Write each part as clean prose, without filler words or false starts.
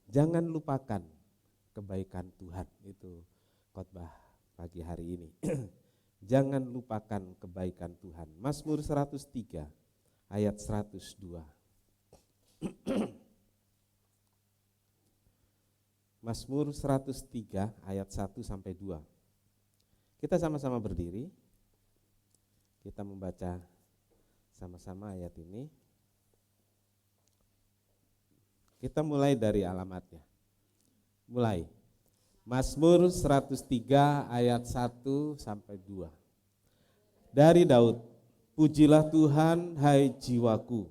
Jangan lupakan kebaikan Tuhan. Itu khotbah pagi hari ini. Jangan lupakan kebaikan Tuhan. Mazmur 103 ayat 102. Mazmur 103 ayat 1 sampai 2. Kita sama-sama berdiri. Kita membaca sama-sama ayat ini. Kita mulai dari alamatnya. Mulai. Mazmur 103 ayat 1 sampai 2. Dari Daud. Pujilah Tuhan, hai jiwaku.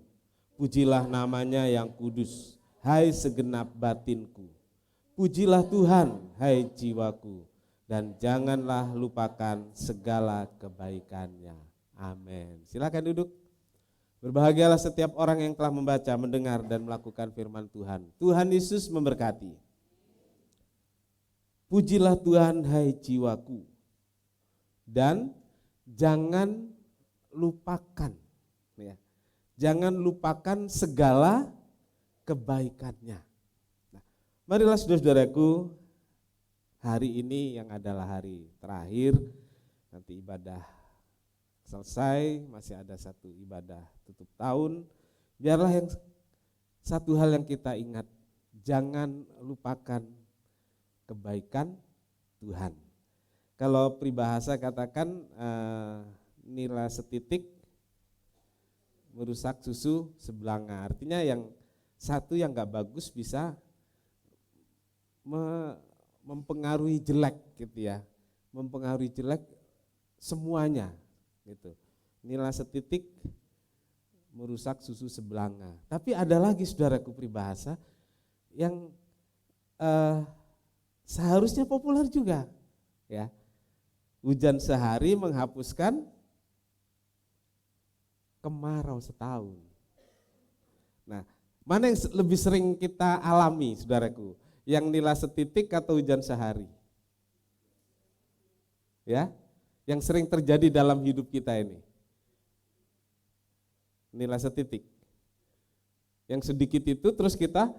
Pujilah namanya yang kudus, hai segenap batinku. Pujilah Tuhan, hai jiwaku, dan janganlah lupakan segala kebaikannya. Amin. Silakan duduk. Berbahagialah setiap orang yang telah membaca, mendengar, dan melakukan firman Tuhan. Tuhan Yesus memberkati. Pujilah Tuhan, hai jiwaku, dan jangan lupakan, ya, jangan lupakan segala kebaikannya. Marilah saudara-saudaraku, hari ini yang adalah hari terakhir, nanti ibadah selesai, masih ada satu ibadah tutup tahun. Biarlah yang satu hal yang kita ingat, jangan lupakan kebaikan Tuhan. Kalau peribahasa katakan nila setitik merusak susu sebelanga. Artinya yang satu yang gak bagus bisa mempengaruhi jelek gitu ya, mempengaruhi jelek semuanya gitu. Nila setitik merusak susu sebelanga. Tapi ada lagi saudaraku peribahasa yang seharusnya populer juga ya. Hujan sehari menghapuskan kemarau setahun. Nah, mana yang lebih sering kita alami saudaraku? Yang nila setitik atau hujan sehari? Ya, yang sering terjadi dalam hidup kita ini. Nila setitik. Yang sedikit itu terus kita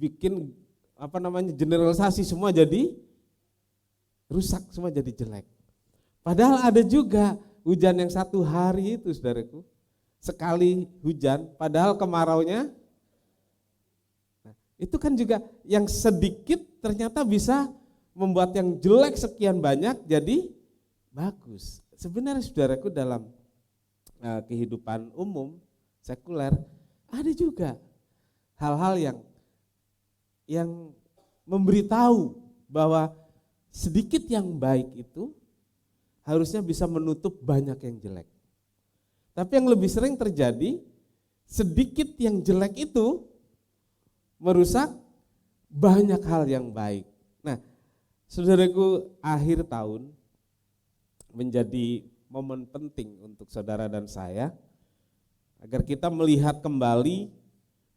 bikin generalisasi, semua jadi rusak, semua jadi jelek. Padahal ada juga hujan yang satu hari itu saudaraku, sekali hujan, padahal kemaraunya. Itu kan juga yang sedikit ternyata bisa membuat yang jelek sekian banyak jadi bagus. Sebenarnya saudaraku dalam kehidupan umum, sekuler, ada juga hal-hal yang memberitahu bahwa sedikit yang baik itu harusnya bisa menutup banyak yang jelek. Tapi yang lebih sering terjadi, sedikit yang jelek itu merusak banyak hal yang baik. Nah, saudaraku, akhir tahun menjadi momen penting untuk saudara dan saya agar kita melihat kembali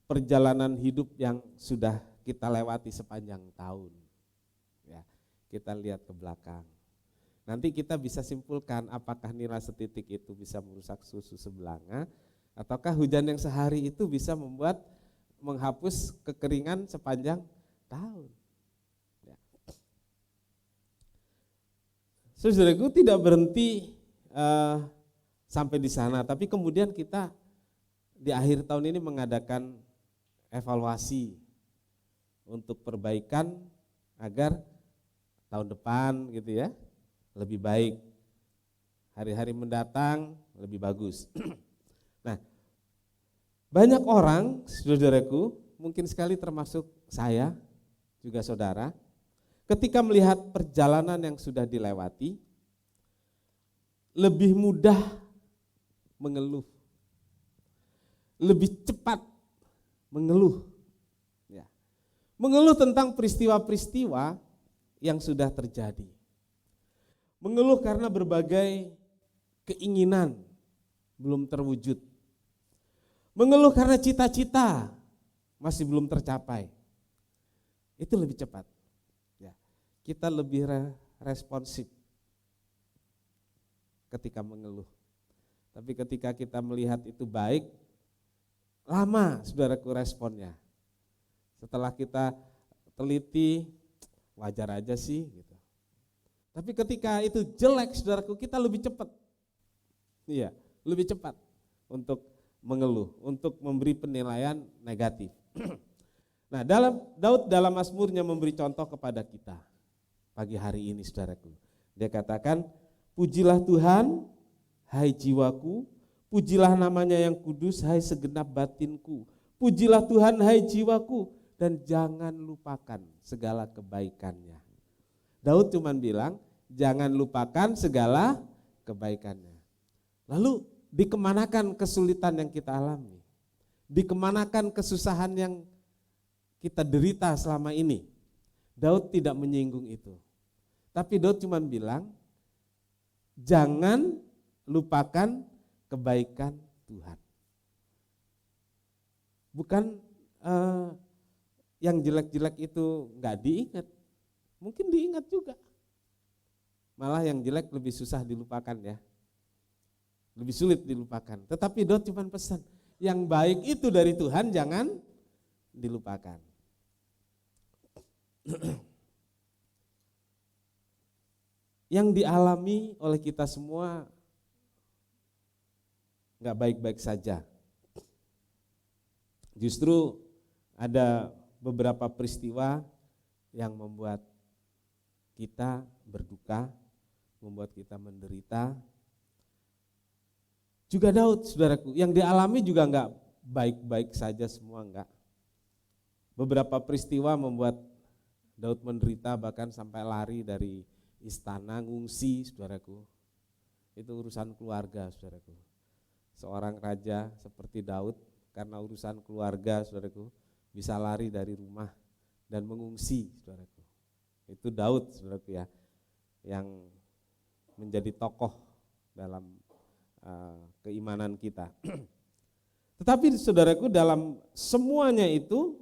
perjalanan hidup yang sudah kita lewati sepanjang tahun. Ya, kita lihat ke belakang. Nanti kita bisa simpulkan apakah nila setitik itu bisa merusak susu sebelanga, ataukah hujan yang sehari itu bisa menghapus kekeringan sepanjang tahun. Ya. Saudaraku, tidak berhenti sampai di sana, tapi kemudian kita di akhir tahun ini mengadakan evaluasi untuk perbaikan agar tahun depan gitu ya lebih baik, hari-hari mendatang lebih bagus. Nah, banyak orang, saudaraku, mungkin sekali termasuk saya, juga saudara, ketika melihat perjalanan yang sudah dilewati, lebih mudah mengeluh, lebih cepat mengeluh. Ya. Mengeluh tentang peristiwa-peristiwa yang sudah terjadi. Mengeluh karena berbagai keinginan belum terwujud. Mengeluh karena cita-cita masih belum tercapai. Itu lebih cepat. Ya, kita lebih responsif ketika mengeluh. Tapi ketika kita melihat itu baik, lama saudaraku responnya. Setelah kita teliti, wajar aja sih gitu. Tapi ketika itu jelek saudaraku, kita lebih cepat. Iya, lebih cepat untuk mengeluh, untuk memberi penilaian negatif. Nah, Daud dalam Mazmurnya memberi contoh kepada kita pagi hari ini saudaraku. Dia katakan, pujilah Tuhan, hai jiwaku, pujilah namanya yang kudus, hai segenap batinku. Pujilah Tuhan, hai jiwaku, dan jangan lupakan segala kebaikannya. Daud cuma bilang, jangan lupakan segala kebaikannya. Lalu dikemanakan kesulitan yang kita alami? Dikemanakan kesusahan yang kita derita selama ini? Daud tidak menyinggung itu. Tapi Daud cuma bilang, jangan lupakan kebaikan Tuhan. Bukan yang jelek-jelek itu nggak diingat, mungkin diingat juga. Malah yang jelek lebih susah dilupakan ya, lebih sulit dilupakan. Tetapi Daud cuma pesan, yang baik itu dari Tuhan jangan dilupakan. Yang dialami oleh kita semua nggak baik-baik saja. Justru ada beberapa peristiwa yang membuat kita berduka, membuat kita menderita. Juga Daud, saudaraku, yang dialami juga nggak baik-baik saja semua, enggak. Beberapa peristiwa membuat Daud menderita, bahkan sampai lari dari istana, ngungsi, saudaraku. Itu urusan keluarga, saudaraku. Seorang raja seperti Daud, karena urusan keluarga, saudaraku, bisa lari dari rumah dan mengungsi, saudaraku. Itu Daud, saudaraku ya, yang menjadi tokoh dalam keimanan kita. Tetapi saudaraku, dalam semuanya itu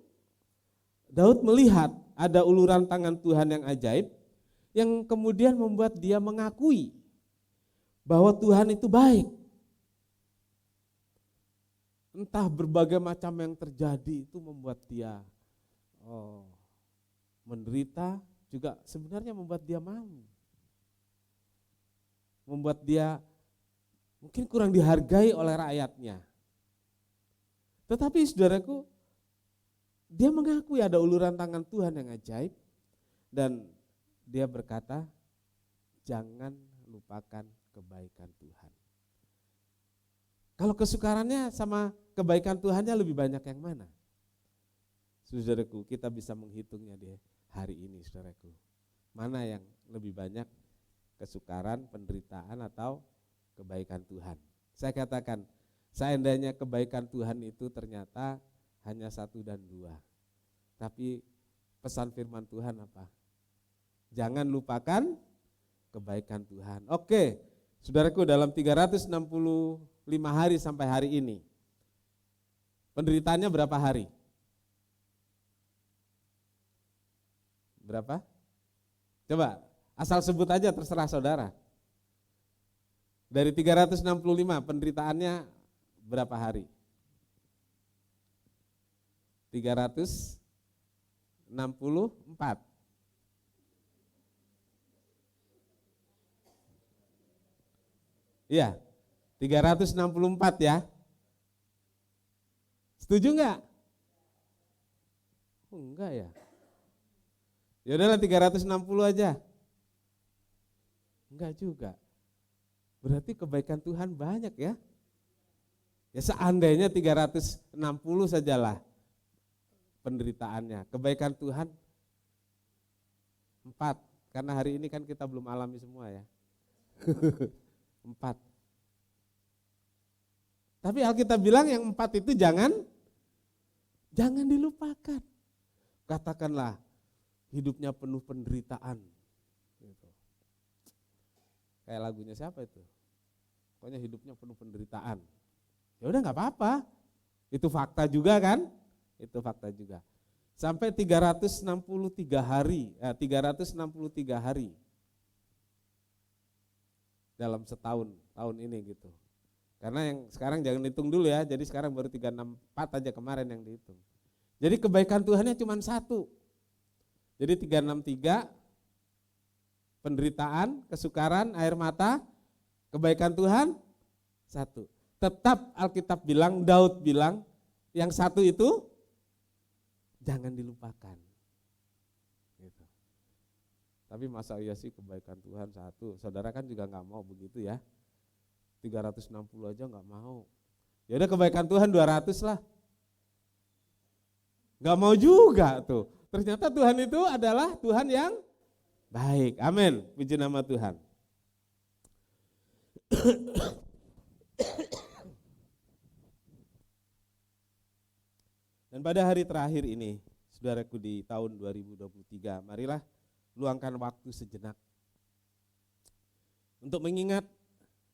Daud melihat ada uluran tangan Tuhan yang ajaib, yang kemudian membuat dia mengakui bahwa Tuhan itu baik. Entah berbagai macam yang terjadi itu membuat dia menderita, juga sebenarnya membuat dia malu. Membuat dia mungkin kurang dihargai oleh rakyatnya. Tetapi saudaraku, dia mengakui ada uluran tangan Tuhan yang ajaib, dan dia berkata, jangan lupakan kebaikan Tuhan. Kalau kesukarannya sama kebaikan Tuhannya lebih banyak yang mana? Saudaraku, kita bisa menghitungnya di hari ini, saudaraku. Mana yang lebih banyak, kesukaran, penderitaan, atau kebaikan Tuhan? Saya katakan, seandainya kebaikan Tuhan itu ternyata hanya 1 dan 2. Tapi pesan firman Tuhan apa? Jangan lupakan kebaikan Tuhan. Oke, saudaraku, dalam 365 hari sampai hari ini, penderitaannya berapa hari? Berapa? Coba, asal sebut aja, terserah saudara. Dari 365 penderitaannya berapa hari? 364. Iya, 364 ya. Setuju enggak? Oh, enggak ya. Ya udahlah 360 aja. Enggak juga. Berarti kebaikan Tuhan banyak ya. Ya seandainya 360 sajalah penderitaannya. Kebaikan Tuhan 4. Karena hari ini kan kita belum alami semua ya. 4. Tapi Alkitab bilang yang 4 itu jangan dilupakan. Katakanlah hidupnya penuh penderitaan. Gitu. Kayak lagunya siapa itu? Pokoknya hidupnya penuh penderitaan. Ya udah nggak apa-apa. Itu fakta juga kan? Itu fakta juga. Sampai 363 hari dalam setahun, tahun ini gitu. Karena yang sekarang jangan hitung dulu ya, jadi sekarang baru 364 aja kemarin yang dihitung. Jadi kebaikan Tuhannya cuma satu. Jadi 363, penderitaan, kesukaran, air mata, kebaikan Tuhan satu. Tetap Alkitab bilang, Daud bilang, yang satu itu jangan dilupakan. Gitu. Tapi masa iya sih kebaikan Tuhan satu? Saudara kan juga nggak mau begitu ya. 360 aja nggak mau. Ya udah kebaikan Tuhan 200 lah. Nggak mau juga tuh. Ternyata Tuhan itu adalah Tuhan yang baik. Amin. Puji nama Tuhan. Dan pada hari terakhir ini, saudaraku di tahun 2023, marilah luangkan waktu sejenak untuk mengingat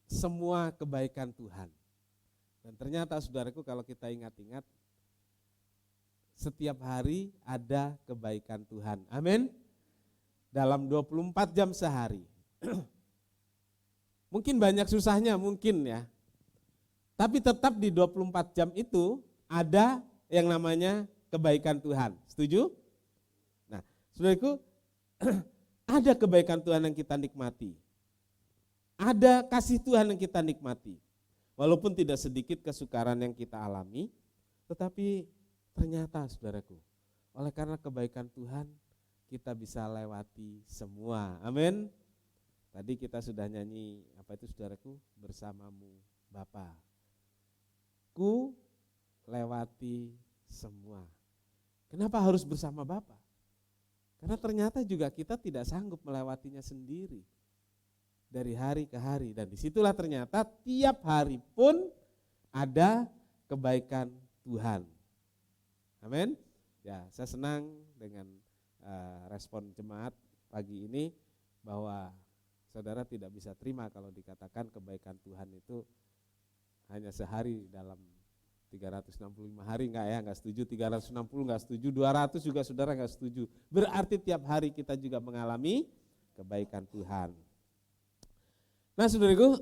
semua kebaikan Tuhan. Dan ternyata saudaraku kalau kita ingat-ingat, setiap hari ada kebaikan Tuhan. Amin. Dalam 24 jam sehari. Mungkin banyak susahnya, mungkin ya. Tapi tetap di 24 jam itu ada yang namanya kebaikan Tuhan. Setuju? Nah, saudaraku, ada kebaikan Tuhan yang kita nikmati. Ada kasih Tuhan yang kita nikmati. Walaupun tidak sedikit kesukaran yang kita alami, tetapi ternyata saudaraku, oleh karena kebaikan Tuhan, kita bisa lewati semua. Amin. Tadi kita sudah nyanyi, apa itu saudaraku? Bersamamu Bapa. Ku lewati semua. Kenapa harus bersama Bapa? Karena ternyata juga kita tidak sanggup melewatinya sendiri. Dari hari ke hari. Dan disitulah ternyata tiap hari pun ada kebaikan Tuhan. Amin. Ya, saya senang dengan respon jemaat pagi ini bahwa saudara tidak bisa terima kalau dikatakan kebaikan Tuhan itu hanya sehari dalam 365 hari, enggak setuju, 360 enggak setuju, 200 juga saudara enggak setuju. Berarti tiap hari kita juga mengalami kebaikan Tuhan. Nah saudaraku,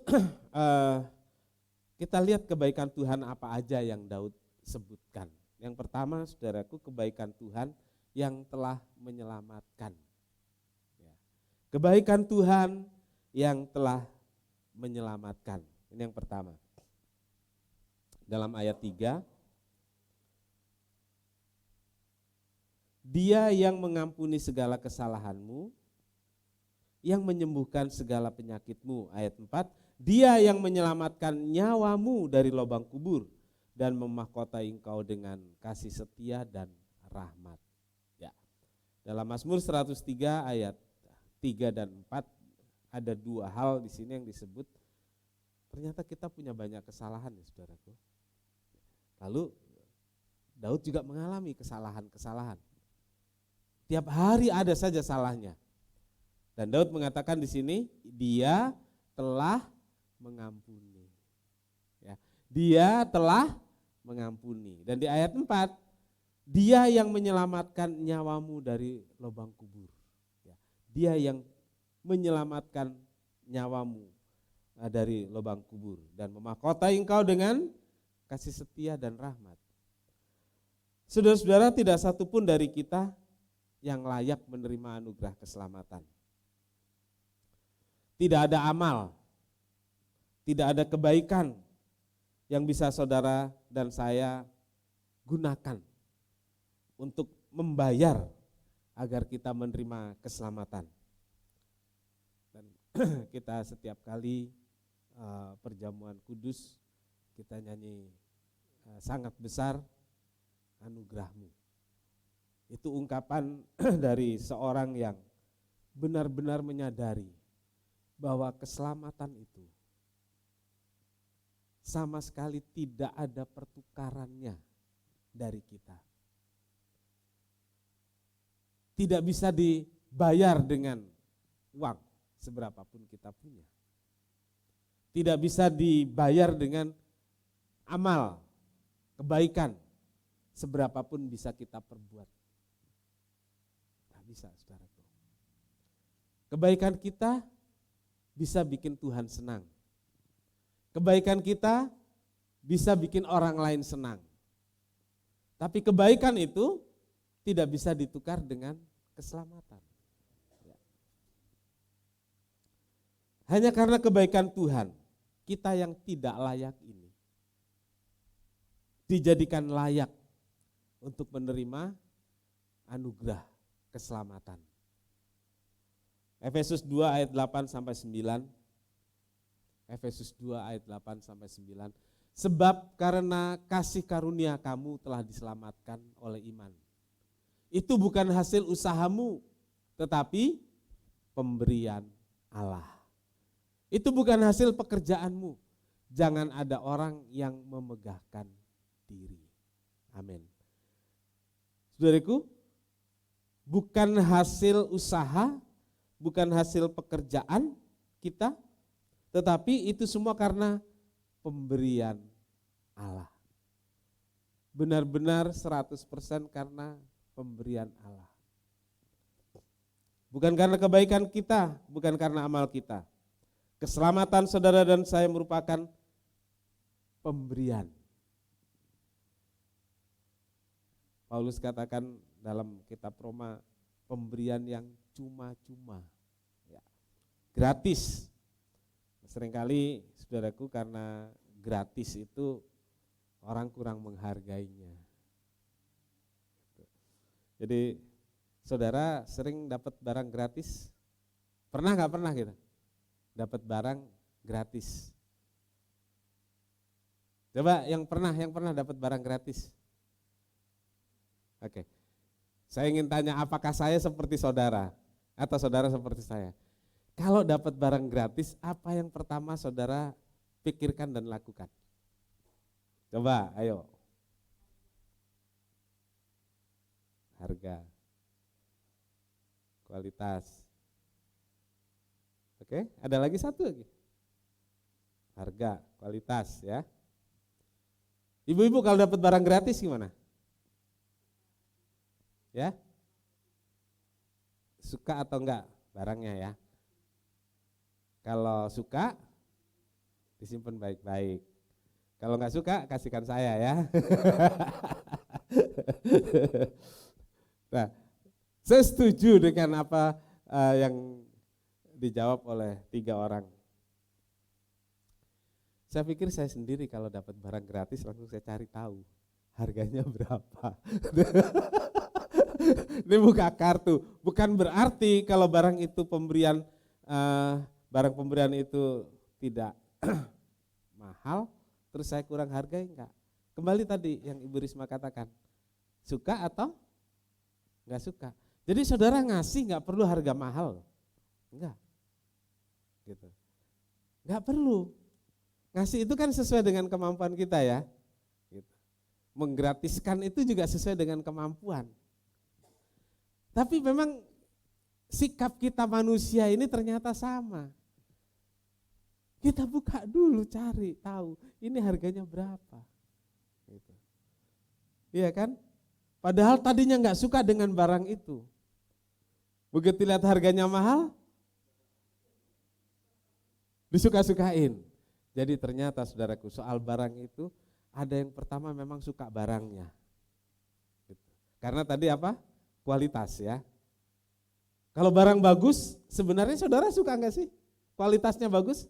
kita lihat kebaikan Tuhan apa aja yang Daud sebutkan. Yang pertama saudaraku, kebaikan Tuhan yang telah menyelamatkan. Kebaikan Tuhan yang telah menyelamatkan. Ini yang pertama. Dalam ayat 3, Dia yang mengampuni segala kesalahanmu, yang menyembuhkan segala penyakitmu. Ayat 4, Dia yang menyelamatkan nyawamu dari lubang kubur dan memahkotai engkau dengan kasih setia dan rahmat. Ya. Dalam Mazmur 103 ayat 3 dan 4 ada dua hal di sini yang disebut. Ternyata kita punya banyak kesalahan ya saudaraku. Lalu Daud juga mengalami kesalahan-kesalahan. Tiap hari ada saja salahnya. Dan Daud mengatakan di sini, Dia telah mengampuni. Ya, Dia telah mengampuni. Dan di ayat 4, Dia yang menyelamatkan nyawamu dari lubang kubur. Ya, Dia yang menyelamatkan nyawamu dari lubang kubur dan memahkotai engkau dengan kasih setia dan rahmat. Saudara-saudara, tidak satupun dari kita yang layak menerima anugerah keselamatan. Tidak ada amal, tidak ada kebaikan yang bisa saudara dan saya gunakan untuk membayar agar kita menerima keselamatan. Dan kita setiap kali perjamuan kudus kita nyanyi sangat besar anugerahmu. Itu ungkapan dari seorang yang benar-benar menyadari bahwa keselamatan itu sama sekali tidak ada pertukarannya dari kita. Tidak bisa dibayar dengan uang seberapapun kita punya. Tidak bisa dibayar dengan amal, kebaikan, seberapapun bisa kita perbuat. Tidak bisa, saudaraku. Kebaikan kita bisa bikin Tuhan senang. Kebaikan kita bisa bikin orang lain senang. Tapi kebaikan itu tidak bisa ditukar dengan keselamatan. Hanya karena kebaikan Tuhan, kita yang tidak layak ini dijadikan layak untuk menerima anugerah keselamatan. Efesus 2 ayat 8 sampai 9. Efesus 2 ayat 8 sampai 9. Sebab karena kasih karunia kamu telah diselamatkan oleh iman. Itu bukan hasil usahamu, tetapi pemberian Allah. Itu bukan hasil pekerjaanmu. Jangan ada orang yang memegahkan diri. Amin. Saudaraku, bukan hasil usaha, bukan hasil pekerjaan kita, tetapi itu semua karena pemberian Allah. Benar-benar 100% karena pemberian Allah. Bukan karena kebaikan kita, bukan karena amal kita. Keselamatan saudara dan saya merupakan pemberian. Paulus katakan dalam kitab Roma, pemberian yang cuma-cuma, ya, gratis. Seringkali saudaraku karena gratis itu orang kurang menghargainya. Jadi saudara sering dapat barang gratis? Pernah nggak pernah gitu? Dapat barang gratis. Coba yang pernah dapat barang gratis. Oke. Saya ingin tanya, apakah saya seperti saudara atau saudara seperti saya? Kalau dapat barang gratis, apa yang pertama saudara pikirkan dan lakukan? Coba, ayo. Harga, kualitas. Oke, ada lagi satu lagi. Harga, kualitas ya. Ibu-ibu kalau dapat barang gratis gimana? Ya? Suka atau enggak barangnya ya? Kalau suka, disimpan baik-baik. Kalau enggak suka, kasihkan saya ya. Nah, saya setuju dengan apa yang dijawab oleh 3 orang. Saya pikir saya sendiri kalau dapat barang gratis langsung saya cari tahu harganya berapa. Ini buka kartu, bukan berarti kalau barang itu barang pemberian itu tidak mahal, terus saya kurang hargai, enggak. Kembali tadi yang Ibu Risma katakan, suka atau enggak suka. Jadi saudara ngasih enggak perlu harga mahal, enggak. Gitu. Enggak perlu. Ngasih itu kan sesuai dengan kemampuan kita ya. Gitu. Menggratiskan itu juga sesuai dengan kemampuan. Tapi memang sikap kita manusia ini ternyata sama. Kita buka dulu, cari tahu ini harganya berapa. Gitu. Iya kan? Padahal tadinya enggak suka dengan barang itu. Begitu lihat harganya mahal, disuka-sukain. Jadi ternyata saudaraku, soal barang itu ada yang pertama memang suka barangnya. Gitu. Karena tadi apa? Kualitas ya. Kalau barang bagus, sebenarnya saudara suka enggak sih? Kualitasnya bagus?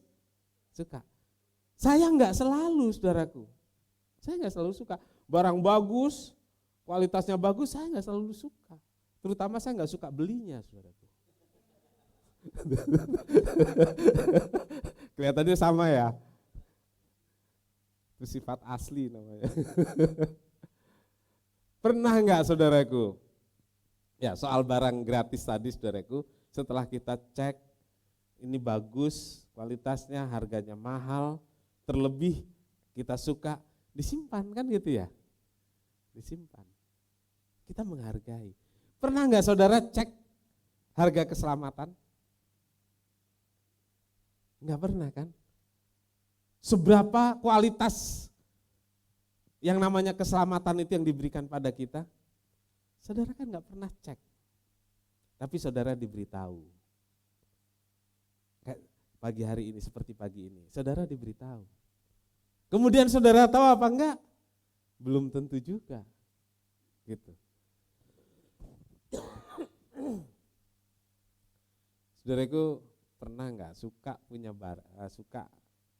Suka. Saya enggak selalu saudaraku. Saya enggak selalu suka. Barang bagus, kualitasnya bagus, saya enggak selalu suka. Terutama saya enggak suka belinya saudaraku. Kelihatannya sama ya. Itu sifat asli namanya. Pernah enggak saudaraku? Ya, soal barang gratis tadi saudaraku, setelah kita cek ini bagus, kualitasnya, harganya mahal, terlebih kita suka, disimpan kan gitu ya? Disimpan. Kita menghargai. Pernah enggak saudara cek harga keselamatan? Enggak pernah kan? Seberapa kualitas yang namanya keselamatan itu yang diberikan pada kita? Saudara kan enggak pernah cek. Tapi saudara diberitahu. Kayak pagi hari ini, seperti pagi ini. Saudara diberitahu. Kemudian saudara tahu apa enggak? Belum tentu juga. Gitu. Saudaraku, pernah enggak suka suka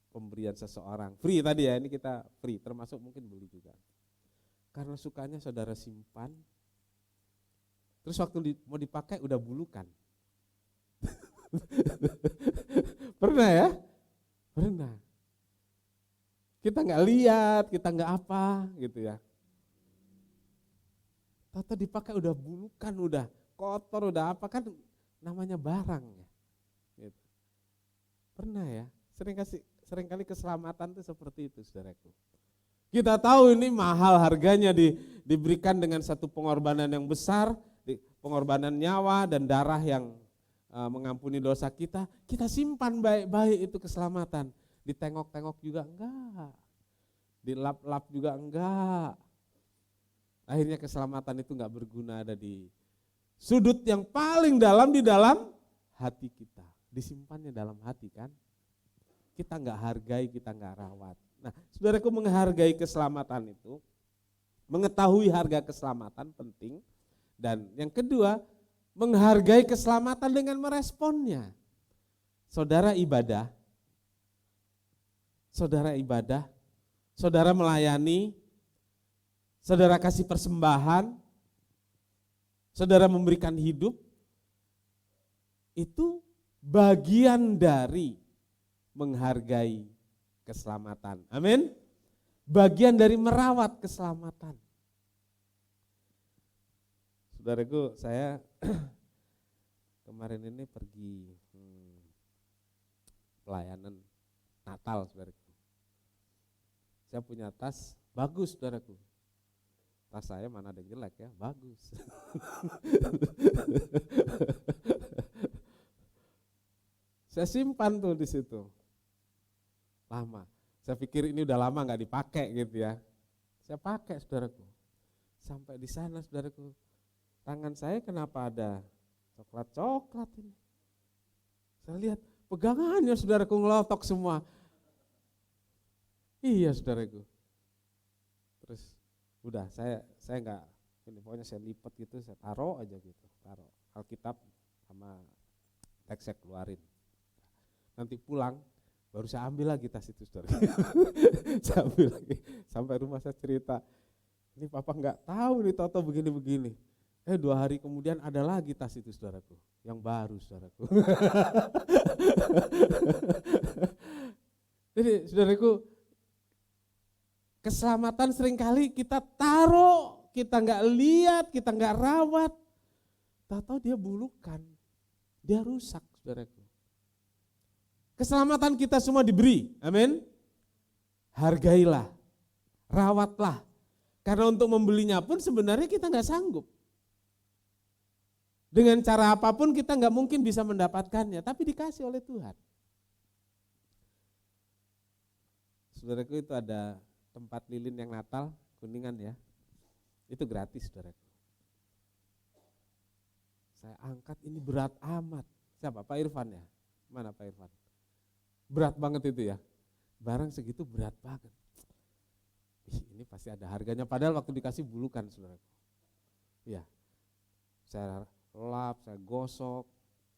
pemberian seseorang? Free tadi ya, ini kita free, termasuk mungkin beli juga. Karena sukanya saudara simpan, terus waktu mau dipakai udah bulukan. Pernah ya? Pernah. Kita nggak lihat, kita nggak apa gitu ya. Tahu dipakai udah bulukan, udah kotor, udah apa, kan namanya barang ya. Gitu. Pernah ya? Seringkali keselamatan itu seperti itu, saudaraku. Kita tahu ini mahal harganya, diberikan dengan satu pengorbanan yang besar, pengorbanan nyawa dan darah yang mengampuni dosa kita simpan baik-baik itu keselamatan. Ditengok-tengok juga enggak, dilap-lap juga enggak. Akhirnya keselamatan itu enggak berguna, ada di sudut yang paling dalam di dalam hati kita. Disimpannya dalam hati kan. Kita enggak hargai, kita enggak rawat. Nah, saudaraku, menghargai keselamatan itu, mengetahui harga keselamatan penting. Dan yang kedua, menghargai keselamatan dengan meresponnya. Saudara ibadah, saudara melayani, saudara kasih persembahan, saudara memberikan hidup, itu bagian dari menghargai keselamatan. Amin. Bagian dari merawat keselamatan. Saudaraku, saya kemarin ini pergi pelayanan Natal, saudaraku. Saya punya tas bagus, saudaraku. Tas saya mana ada yang jelek ya, bagus. Saya simpan tuh di situ. Lama. Saya pikir ini udah lama nggak dipakai gitu ya. Saya pakai, saudaraku. Sampai di sana, saudaraku, tangan saya kenapa ada coklat-coklat ini. Saya lihat pegangannya, saudaraku, ngelotok semua. Iya, saudaraku. Terus udah saya enggak, ini pokoknya saya lipat gitu, saya taruh aja gitu, taruh Alkitab sama teks saya keluarin. Nanti pulang baru saya ambil lagi tas itu, saudaraku. Saya ambil lagi, sampai rumah saya cerita, ini papa enggak tahu nih, toto begini-begini. 2 hari kemudian ada lagi tas itu, saudaraku, yang baru, saudaraku. Jadi, saudaraku, keselamatan seringkali kita taruh, kita nggak lihat, kita nggak rawat, tahu-tahu dia bulukan, dia rusak, saudaraku. Keselamatan kita semua diberi, amin. Hargailah, rawatlah, karena untuk membelinya pun sebenarnya kita nggak sanggup. Dengan cara apapun kita nggak mungkin bisa mendapatkannya, tapi dikasih oleh Tuhan. Saudaraku, itu ada tempat lilin yang Natal, Kuningan ya, itu gratis, saudaraku. Saya angkat, ini berat amat. Siapa? Pak Irfan ya? Mana Pak Irfan? Berat banget itu ya, barang segitu berat banget. Ini pasti ada harganya, padahal waktu dikasih bulukan, saudaraku. Ya, saya lap, saya gosok,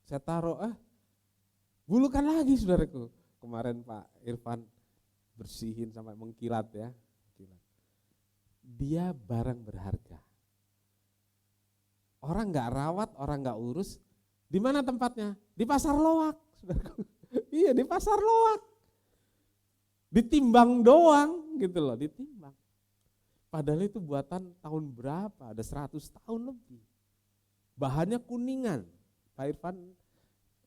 saya taruh, bulukan lagi, saudaraku. Kemarin Pak Irfan bersihin sampai mengkilat ya. Dia barang berharga. Orang nggak rawat, orang nggak urus. Di mana tempatnya? Di pasar loak, saudaraku. Iya, di pasar loak. Ditimbang doang gitu loh, ditimbang. Padahal itu buatan tahun berapa? Ada 100 tahun lebih. Bahannya kuningan. Pak Irfan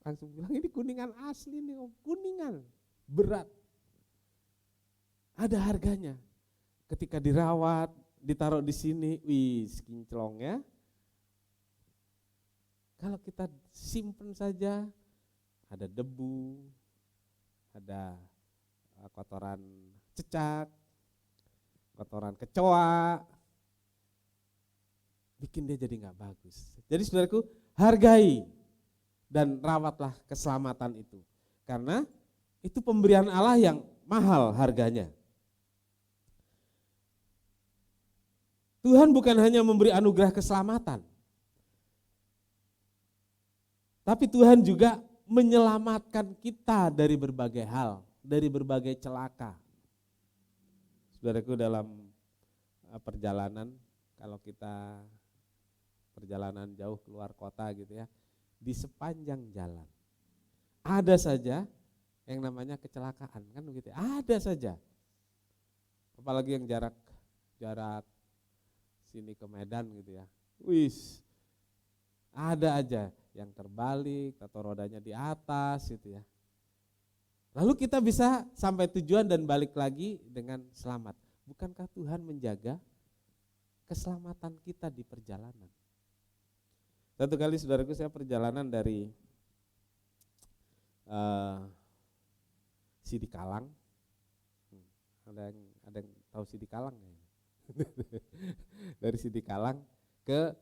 langsung bilang, ini kuningan asli nih, kuningan, berat. Ada harganya. Ketika dirawat, ditaruh di sini, kinclongnya. Kalau kita simpen saja, ada debu, ada kotoran cecak, kotoran kecoa, bikin dia jadi nggak bagus. Jadi saudaraku, hargai dan rawatlah keselamatan itu. Karena itu pemberian Allah yang mahal harganya. Tuhan bukan hanya memberi anugerah keselamatan, tapi Tuhan juga menyelamatkan kita dari berbagai hal, dari berbagai celaka. Saudaraku, dalam perjalanan, kalau kita perjalanan jauh keluar kota gitu ya, di sepanjang jalan ada saja yang namanya kecelakaan, kan begitu, ada saja. Apalagi yang jarak sini ke Medan gitu ya, ada aja yang terbalik atau rodanya di atas gitu ya. Lalu kita bisa sampai tujuan dan balik lagi dengan selamat. Bukankah Tuhan menjaga keselamatan kita di perjalanan? Satu kali saudaraku, saya perjalanan dari Sidikalang. Ada yang tahu Sidikalang ya? Dari Sidikalang ke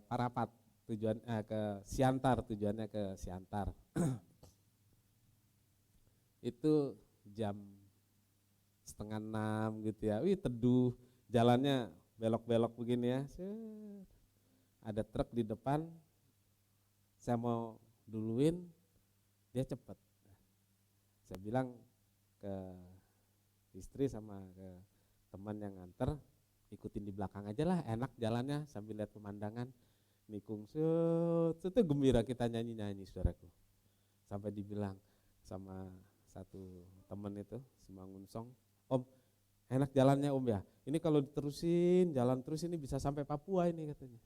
Parapat, tujuan ke Siantar, tujuannya ke Siantar. Itu jam 5:30 gitu ya. Teduh, jalannya belok-belok begini ya. Ada truk di depan, saya mau duluin, dia cepet. Saya bilang ke istri sama ke teman yang nganter, ikutin di belakang aja lah, enak jalannya sambil lihat pemandangan. Nikung itu gembira kita nyanyi-nyanyi, saudaraku. Sampai dibilang sama satu teman itu, si Mangunsong, "Om, enak jalannya Om ya, ini kalau diterusin, jalan terus ini bisa sampai Papua ini," katanya.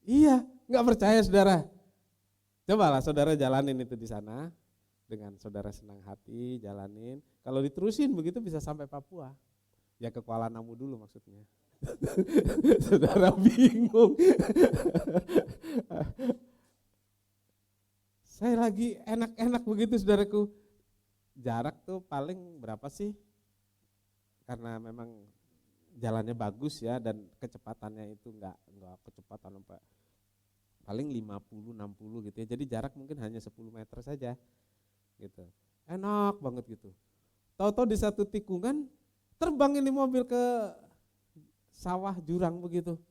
Iya, nggak percaya saudara. Cobalah saudara jalanin itu di sana, dengan saudara senang hati jalanin. Kalau diterusin begitu bisa sampai Papua. Ya ke Kuala Namu dulu maksudnya. Saudara bingung. Saya lagi enak-enak begitu saudaraku. Jarak tuh paling berapa sih? Karena memang jalannya bagus ya, dan kecepatannya itu enggak kecepatan sampai paling 50-60 gitu ya. Jadi jarak mungkin hanya 10 meter saja gitu. Enak banget gitu. Tahu-tahu di satu tikungan terbang ini mobil ke sawah jurang begitu.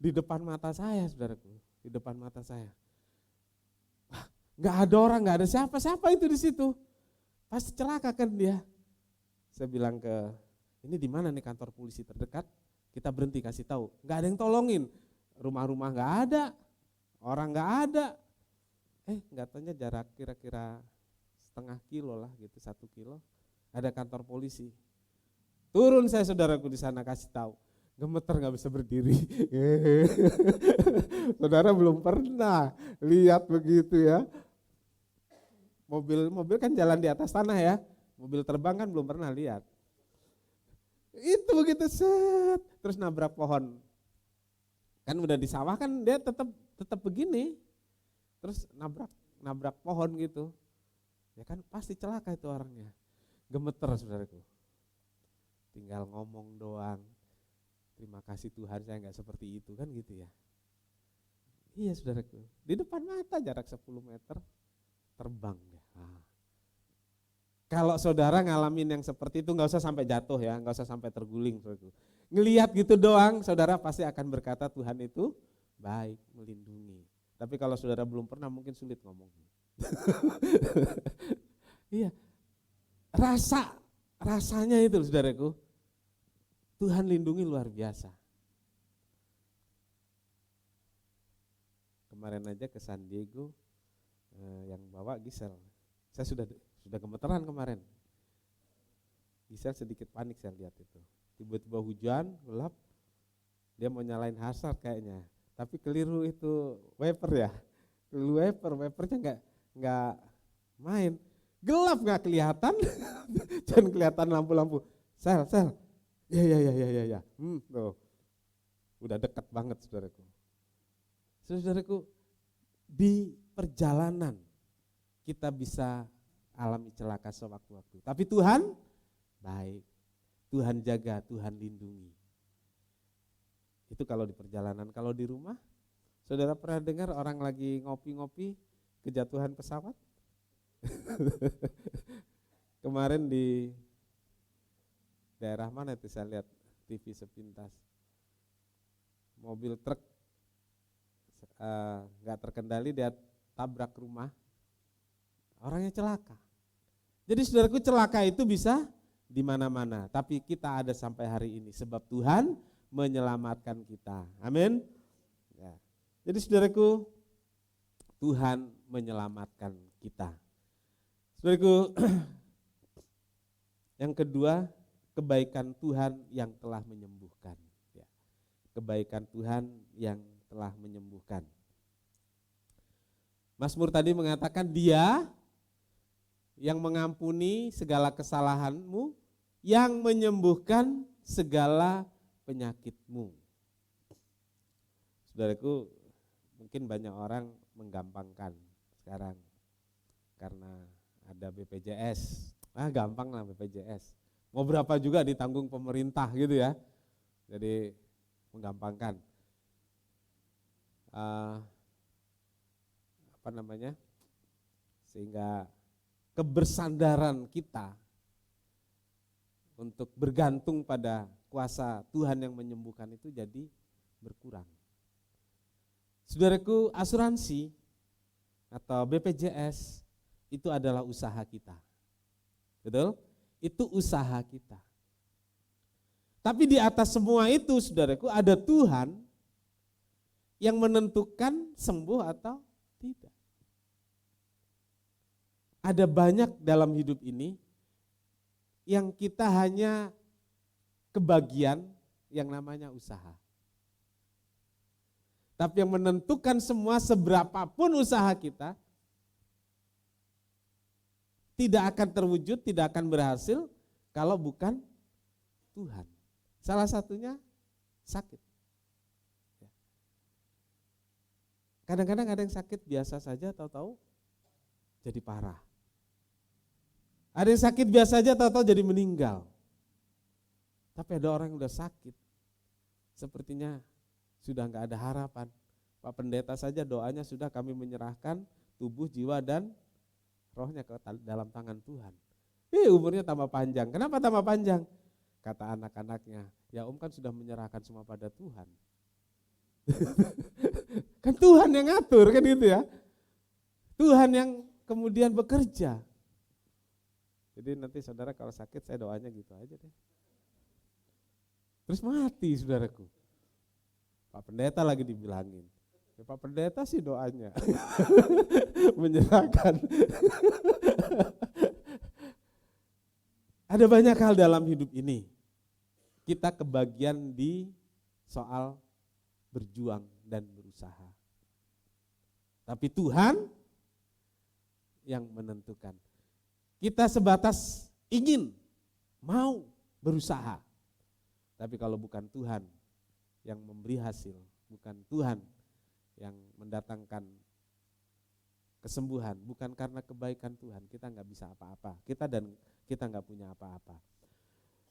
Di depan mata saya, saudaraku, di depan mata saya. Wah, enggak ada orang, enggak ada siapa-siapa itu di situ. Pasti celaka kan dia. Saya bilang ini di mana nih kantor polisi terdekat? Kita berhenti kasih tahu. Enggak ada yang tolongin. Rumah-rumah enggak ada. Orang enggak ada. Enggak tanya jarak kira-kira setengah kilo lah gitu, 1 kilo. Ada kantor polisi. Turun saya saudaraku di sana kasih tahu. Gemeter enggak bisa berdiri. Saudara belum pernah lihat begitu ya. Mobil kan jalan di atas tanah ya. Mobil terbang kan belum pernah lihat. Itu begitu set, terus nabrak pohon. Kan udah di sawah kan dia tetap begini. Terus nabrak pohon gitu. Ya kan pasti celaka itu orangnya. Gemeter saudaraku. Tinggal ngomong doang. Terima kasih Tuhan saya enggak seperti itu kan gitu ya. Iya saudaraku. Di depan mata jarak 10 meter terbang deh. Kalau saudara ngalamin yang seperti itu enggak usah sampai jatuh ya, enggak usah sampai terguling saudaraku. Ngelihat gitu doang saudara pasti akan berkata Tuhan itu baik, melindungi. Tapi kalau saudara belum pernah mungkin sulit ngomongnya. Iya. Rasanya itu saudaraku. Tuhan lindungi luar biasa. Kemarin aja ke San Diego yang bawa Gisel. Saya sudah gemeteran kemarin. Gisel sedikit panik saya lihat itu. Tiba-tiba hujan, gelap. Dia mau nyalain hazard kayaknya. Tapi keliru itu wiper ya. Keliru wipernya enggak main. Gelap enggak kelihatan. Jangan kelihatan lampu-lampu. Sel. Ya. Tuh. Udah dekat banget saudaraku. Saudaraku, di perjalanan kita bisa alami celaka sewaktu-waktu. Tapi Tuhan baik. Tuhan jaga, Tuhan lindungi. Itu kalau di perjalanan. Kalau di rumah, saudara pernah dengar orang lagi ngopi-ngopi kejatuhan pesawat? Kemarin di daerah mana itu saya lihat TV sepintas. Mobil truk nggak terkendali, dia tabrak rumah, orangnya celaka. Jadi saudaraku, celaka itu bisa di mana-mana, tapi kita ada sampai hari ini sebab Tuhan menyelamatkan kita. Amin. Ya. Jadi saudaraku, Tuhan menyelamatkan kita. Saudaraku, yang kedua, kebaikan Tuhan yang telah menyembuhkan. Ya. Kebaikan Tuhan yang telah menyembuhkan. Mazmur tadi mengatakan Dia yang mengampuni segala kesalahanmu, yang menyembuhkan segala penyakitmu. Saudaraku, mungkin banyak orang menggampangkan sekarang karena ada BPJS. Gampang lah BPJS. Mau berapa juga ditanggung pemerintah gitu ya. Jadi menggampangkan. Sehingga kebersandaran kita untuk bergantung pada kuasa Tuhan yang menyembuhkan itu jadi berkurang. Saudaraku, asuransi atau BPJS itu adalah usaha kita. Betul? Itu usaha kita. Tapi di atas semua itu, saudaraku, ada Tuhan yang menentukan sembuh atau tidak. Ada banyak dalam hidup ini yang kita hanya kebagian yang namanya usaha. Tapi yang menentukan semua, seberapapun usaha kita, tidak akan terwujud, tidak akan berhasil kalau bukan Tuhan. Salah satunya sakit. Kadang-kadang ada yang sakit biasa saja, tahu-tahu jadi parah. Ada yang sakit biasa saja, tahu-tahu jadi meninggal. Tapi ada orang yang udah sakit, sepertinya sudah enggak ada harapan. Pak Pendeta saja doanya sudah, kami menyerahkan tubuh, jiwa, dan rohnya ke dalam tangan Tuhan. Umurnya tambah panjang. Kenapa tambah panjang? Kata anak-anaknya, ya Om kan sudah menyerahkan semua pada Tuhan. Kan Tuhan yang ngatur, kan gitu ya. Tuhan yang kemudian bekerja. Jadi nanti saudara kalau sakit, saya doanya gitu aja deh. Terus mati saudaraku. Pak Pendeta lagi dibilangin. Ya, Pak Pendeta sih doanya menyerahkan. Ada banyak hal dalam hidup ini. Kita kebagian di soal berjuang dan berusaha. Tapi Tuhan yang menentukan. Kita sebatas ingin, mau berusaha. Tapi kalau bukan Tuhan yang memberi hasil, bukan Tuhan yang mendatangkan kesembuhan, bukan karena kebaikan Tuhan, kita nggak bisa apa-apa. Kita nggak punya apa-apa.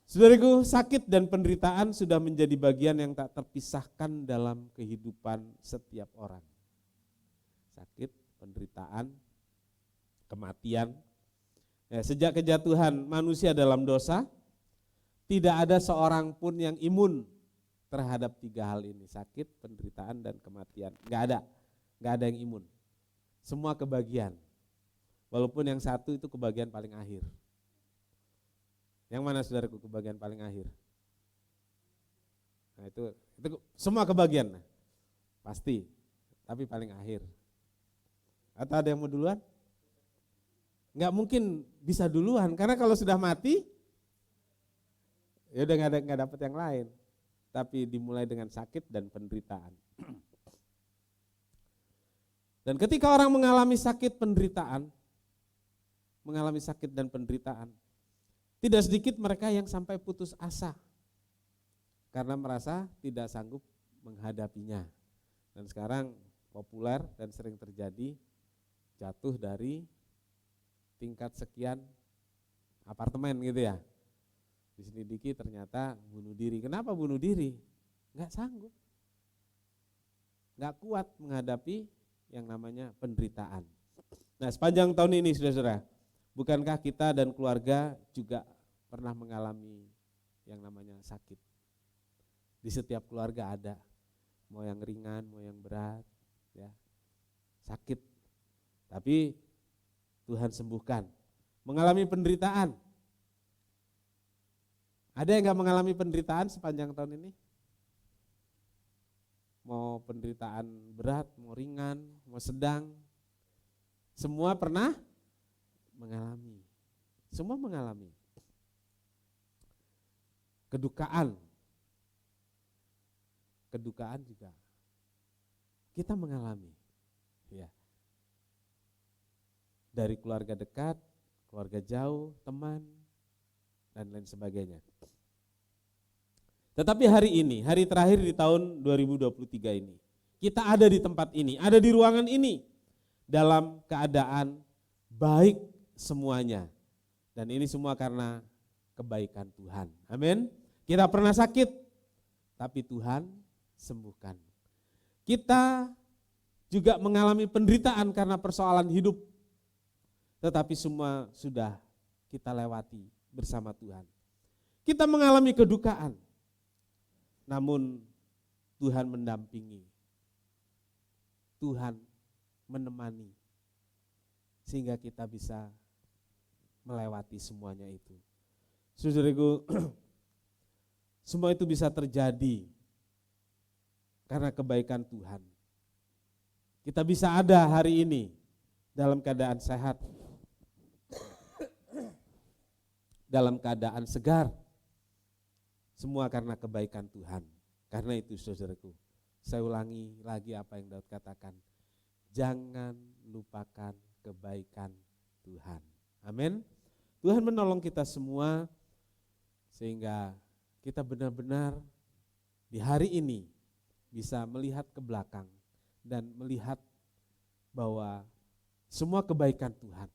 Saudaraku, sakit dan penderitaan sudah menjadi bagian yang tak terpisahkan dalam kehidupan setiap orang. Sakit, penderitaan, kematian. Ya, sejak kejatuhan manusia dalam dosa, tidak ada seorang pun yang imun terhadap tiga hal ini, sakit, penderitaan, dan kematian. Nggak ada yang imun. Semua kebagian. Walaupun yang satu itu kebagian paling akhir. Yang mana saudaraku kebagian paling akhir? Nah itu semua kebagian, pasti, tapi paling akhir. Atau ada yang mau duluan? Nggak mungkin bisa duluan, karena kalau sudah mati, ya udah nggak dapat yang lain. Tapi dimulai dengan sakit dan penderitaan. Dan ketika orang mengalami sakit dan penderitaan, tidak sedikit mereka yang sampai putus asa karena merasa tidak sanggup menghadapinya. Dan sekarang populer dan sering terjadi jatuh dari tingkat sekian apartemen gitu ya. Diselidiki ternyata bunuh diri. Kenapa bunuh diri? Enggak sanggup. Enggak kuat menghadapi yang namanya penderitaan. Nah, sepanjang tahun ini saudara-saudara, bukankah kita dan keluarga juga pernah mengalami yang namanya sakit. Di setiap keluarga ada, mau yang ringan, mau yang berat, ya, sakit. Tapi Tuhan sembuhkan. Mengalami penderitaan. Ada yang gak mengalami penderitaan sepanjang tahun ini? Mau penderitaan berat, mau ringan, mau sedang, semua pernah mengalami. Semua mengalami. Kedukaan juga kita mengalami. Ya. Dari keluarga dekat, keluarga jauh, teman, dan lain sebagainya. Tetapi hari ini, hari terakhir di tahun 2023 ini, kita ada di tempat ini, ada di ruangan ini, dalam keadaan baik semuanya. Dan ini semua karena kebaikan Tuhan. Amin. Kita pernah sakit, tapi Tuhan sembuhkan. Kita juga mengalami penderitaan karena persoalan hidup, tetapi semua sudah kita lewati bersama Tuhan. Kita mengalami kedukaan, namun Tuhan mendampingi, Tuhan menemani, sehingga kita bisa melewati semuanya itu. Saudaraku, semua itu bisa terjadi karena kebaikan Tuhan. Kita bisa ada hari ini dalam keadaan sehat, dalam keadaan segar, semua karena kebaikan Tuhan. Karena itu saudaraku, saya ulangi lagi apa yang Daud katakan, jangan lupakan kebaikan Tuhan. Amin. Tuhan menolong kita semua sehingga kita benar-benar di hari ini bisa melihat ke belakang dan melihat bahwa semua kebaikan Tuhan.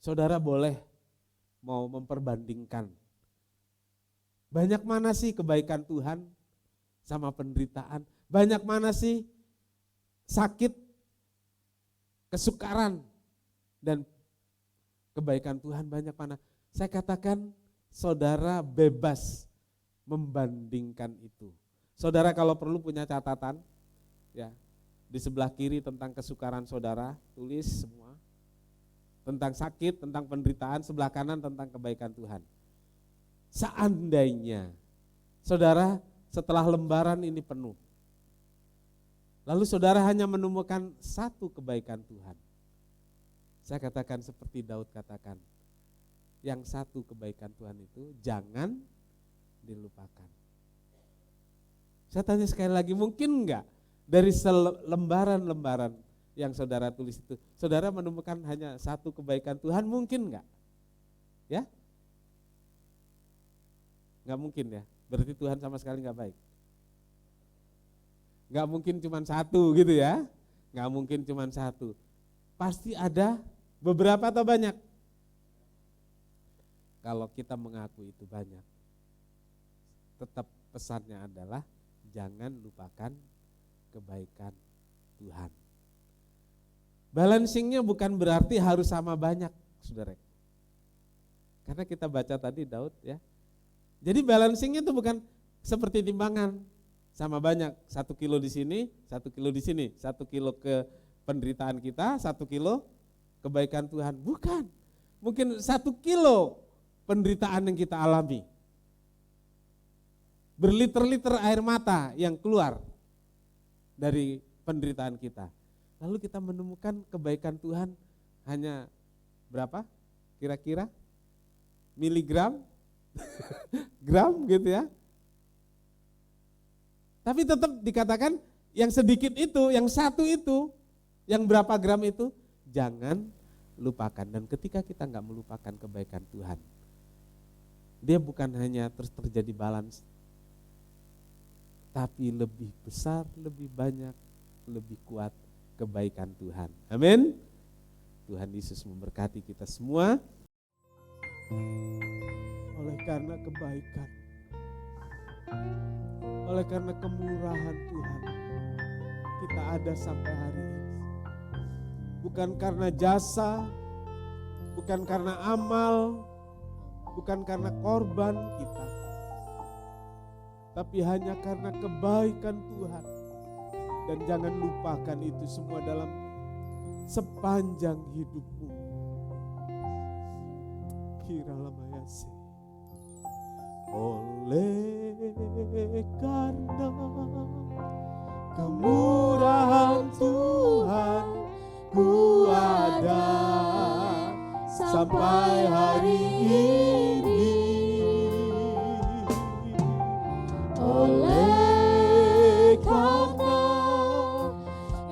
Saudara boleh mau memperbandingkan, banyak mana sih kebaikan Tuhan sama penderitaan, banyak mana sih sakit, kesukaran, dan kebaikan Tuhan banyak mana. Saya katakan saudara bebas membandingkan itu. Saudara kalau perlu punya catatan, ya, di sebelah kiri tentang kesukaran saudara, tulis semua. Tentang sakit, tentang penderitaan, sebelah kanan tentang kebaikan Tuhan. Seandainya saudara setelah lembaran ini penuh, lalu saudara hanya menemukan satu kebaikan Tuhan, saya katakan seperti Daud katakan, yang satu kebaikan Tuhan itu jangan dilupakan. Saya tanya sekali lagi, mungkin enggak dari lembaran-lembaran yang saudara tulis itu, saudara menemukan hanya satu kebaikan Tuhan, mungkin enggak? Ya? Enggak mungkin ya, berarti Tuhan sama sekali enggak baik. Enggak mungkin cuma satu gitu ya, enggak mungkin cuma satu. Pasti ada beberapa atau banyak? Kalau kita mengaku itu banyak, tetap pesannya adalah jangan lupakan kebaikan Tuhan. Balancingnya bukan berarti harus sama banyak, saudara. Karena kita baca tadi Daud ya. Jadi balancingnya itu bukan seperti timbangan sama banyak, 1 kilo di sini, 1 kilo di sini, 1 kilo ke penderitaan kita, 1 kilo kebaikan Tuhan. Bukan, mungkin 1 kilo penderitaan yang kita alami. Berliter-liter air mata yang keluar dari penderitaan kita. Lalu kita menemukan kebaikan Tuhan hanya berapa? Kira-kira? Miligram? Gram gitu ya. Tapi tetap dikatakan yang sedikit itu, yang satu itu, yang berapa gram itu, jangan lupakan. Dan ketika kita enggak melupakan kebaikan Tuhan, dia bukan hanya terus terjadi balance, tapi lebih besar, lebih banyak, lebih kuat kebaikan Tuhan. Amin. Tuhan Yesus memberkati kita semua. Oleh karena kebaikan, oleh karena kemurahan Tuhan, kita ada sampai hari ini. Bukan karena jasa, bukan karena amal, bukan karena korban kita, tapi hanya karena kebaikan Tuhan. Dan jangan lupakan itu semua dalam sepanjang hidupmu. Kiralayasi. Oleh karena kemurahan Tuhan, ku ada sampai hari ini. Oleh karena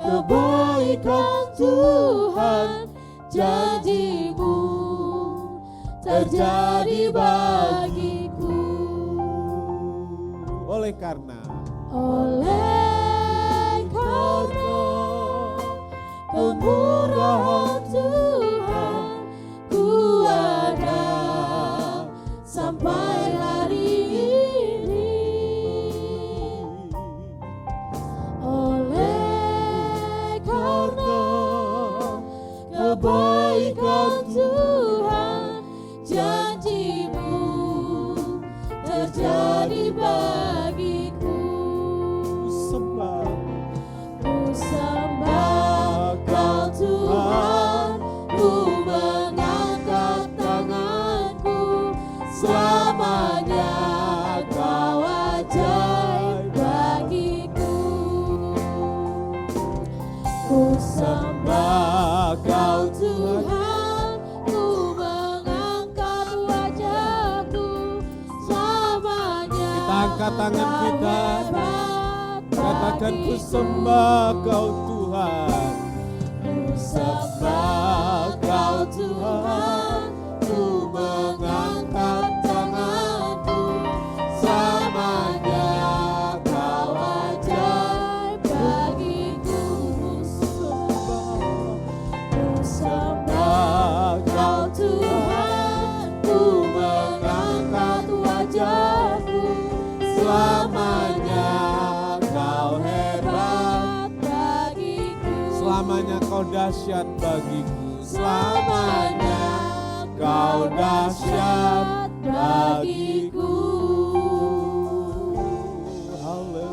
kebaikan Tuhan, janji-Mu terjadi bagiku. Oleh karena kemurahan Tuhan, ku ada sampai hari ini. Oleh karena kebaikan Tuhan, janji-Mu terjadi bagiku. Ku sembah Kau Tuhan, ku mengangkat tanganku, selamanya Kau ajaib bagiku. Ku sembah Kau Tuhan, ku mengangkat wajahku, selamanya. Kita angkat tangan kita, katakan ku sembah Kau Tuhan. Ku sembah Kau Tuhan, ku mengangkat tanganku, selamanya Kau ajaib bagiku. Ku sembah Kau Tuhan, ku mengangkat wajahku, selamanya Kau dahsyat bagiku, selamanya Kau dahsyat bagiku. Haleluya.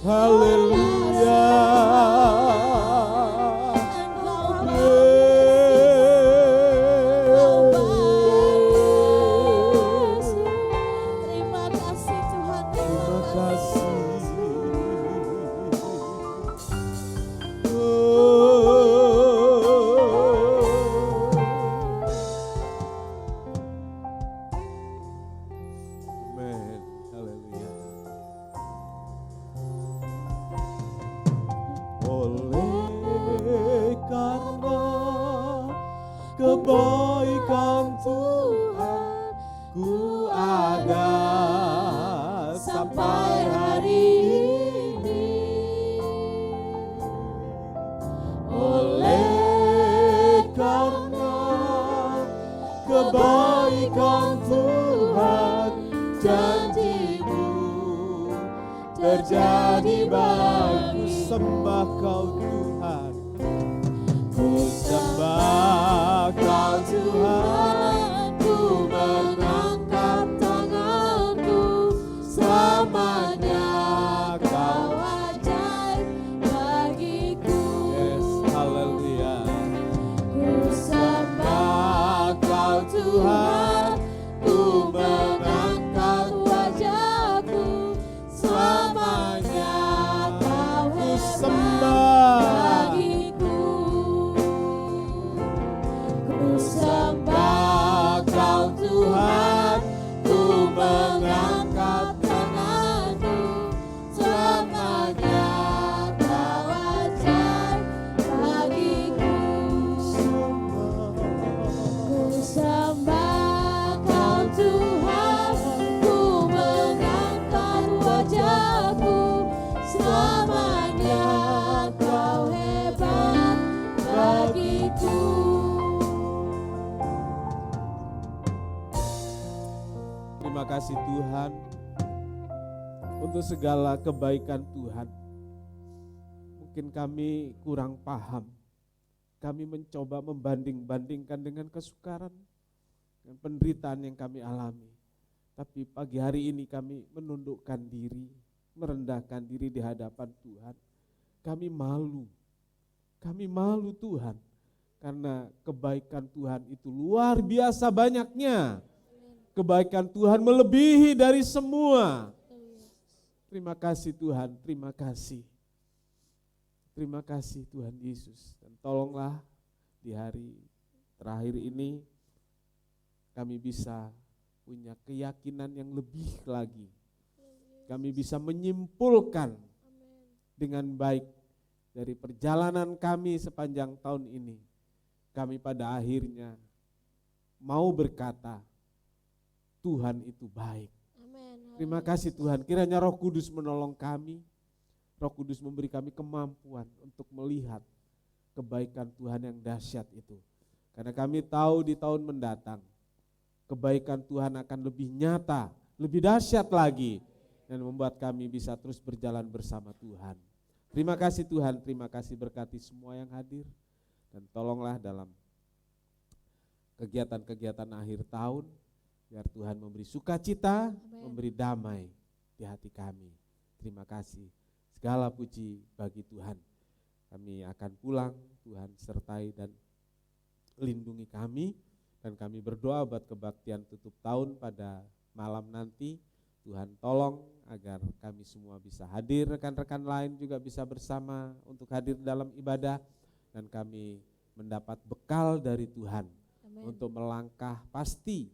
Haleluya. Kebaikan Tuhan, ku ada sampai hari ini. Oleh karena kebaikan Tuhan, janji-Mu terjadi bagiku. Sembah Kau Tuhan, ku sembah Kau Tuhan, ku mengangkat tanganku, selamanya Kau ajaib bagiku. Yes, haleluya. Ku sembah Kau Tuhan, ku mengangkat wajahku, selamanya Kau hebat bagiku. Terima kasih Tuhan untuk segala kebaikan Tuhan. Mungkin kami kurang paham. Kami mencoba membanding-bandingkan dengan kesukaran, dengan penderitaan yang kami alami. Tapi pagi hari ini kami menundukkan diri, merendahkan diri di hadapan Tuhan. Kami malu Tuhan, karena kebaikan Tuhan itu luar biasa banyaknya. Kebaikan Tuhan melebihi dari semua. Terima kasih Tuhan, terima kasih. Terima kasih Tuhan Yesus. Dan tolonglah di hari terakhir ini kami bisa punya keyakinan yang lebih lagi. Kami bisa menyimpulkan dengan baik dari perjalanan kami sepanjang tahun ini. Kami pada akhirnya mau berkata, Tuhan itu baik. Terima kasih Tuhan, kiranya Roh Kudus menolong kami. Roh Kudus memberi kami kemampuan untuk melihat kebaikan Tuhan yang dahsyat itu. Karena kami tahu di tahun mendatang, kebaikan Tuhan akan lebih nyata, lebih dahsyat lagi. Dan membuat kami bisa terus berjalan bersama Tuhan. Terima kasih Tuhan, terima kasih berkati semua yang hadir. Dan tolonglah dalam kegiatan-kegiatan akhir tahun, biar Tuhan memberi sukacita, memberi damai di hati kami. Terima kasih. Segala puji bagi Tuhan. Kami akan pulang, Tuhan sertai dan lindungi kami. Dan kami berdoa buat kebaktian tutup tahun pada malam nanti. Tuhan tolong agar kami semua bisa hadir, rekan-rekan lain juga bisa bersama untuk hadir dalam ibadah. Dan kami mendapat bekal dari Tuhan. Amen. Untuk melangkah pasti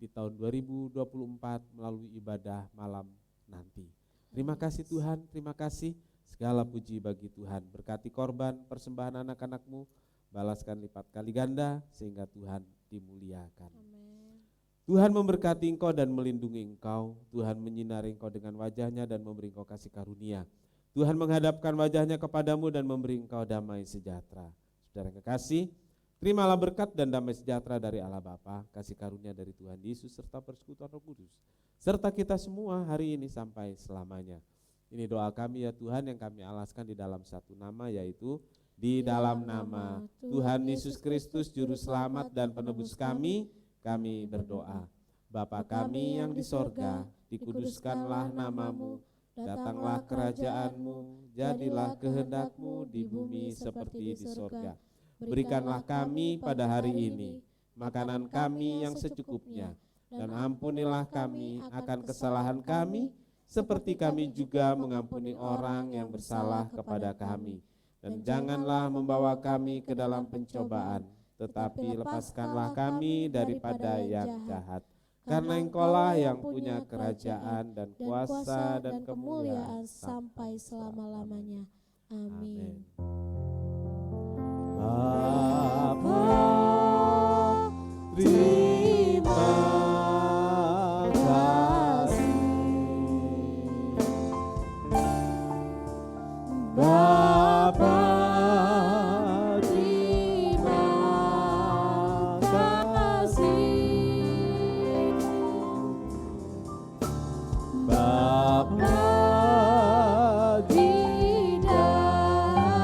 di tahun 2024 melalui ibadah malam nanti. Terima kasih Tuhan, terima kasih. Segala puji bagi Tuhan. Berkati korban persembahan anak-anak-Mu, balaskan lipat kali ganda sehingga Tuhan dimuliakan. Amen. Tuhan memberkati engkau dan melindungi engkau. Tuhan menyinari engkau dengan wajahnya dan memberi engkau kasih karunia. Tuhan menghadapkan wajahnya kepadamu dan memberi engkau damai sejahtera. Saudara yang kekasih, terimalah berkat dan damai sejahtera dari Allah Bapa, kasih karunia dari Tuhan Yesus serta persekutuan Roh Kudus serta kita semua hari ini sampai selamanya. Ini doa kami ya Tuhan yang kami alaskan di dalam satu nama, yaitu di dalam nama Tuhan Yesus Kristus Juru Selamat dan Penebus kami berdoa. Bapa kami yang di sorga, dikuduskanlah namamu, datanglah kerajaanmu, jadilah kehendak-Mu di bumi seperti di sorga. Berikanlah kami pada hari ini makanan kami yang secukupnya, dan ampunilah kami akan kesalahan kami, seperti kami juga mengampuni orang yang bersalah kepada kami. Dan janganlah membawa kami ke dalam pencobaan, tetapi lepaskanlah kami daripada yang jahat. Karena Engkaulah yang punya kerajaan dan kuasa dan kemuliaan sampai selama-lamanya. Amin. Bapa, terima kasih. Bapa, terima kasih. Bapa di dalam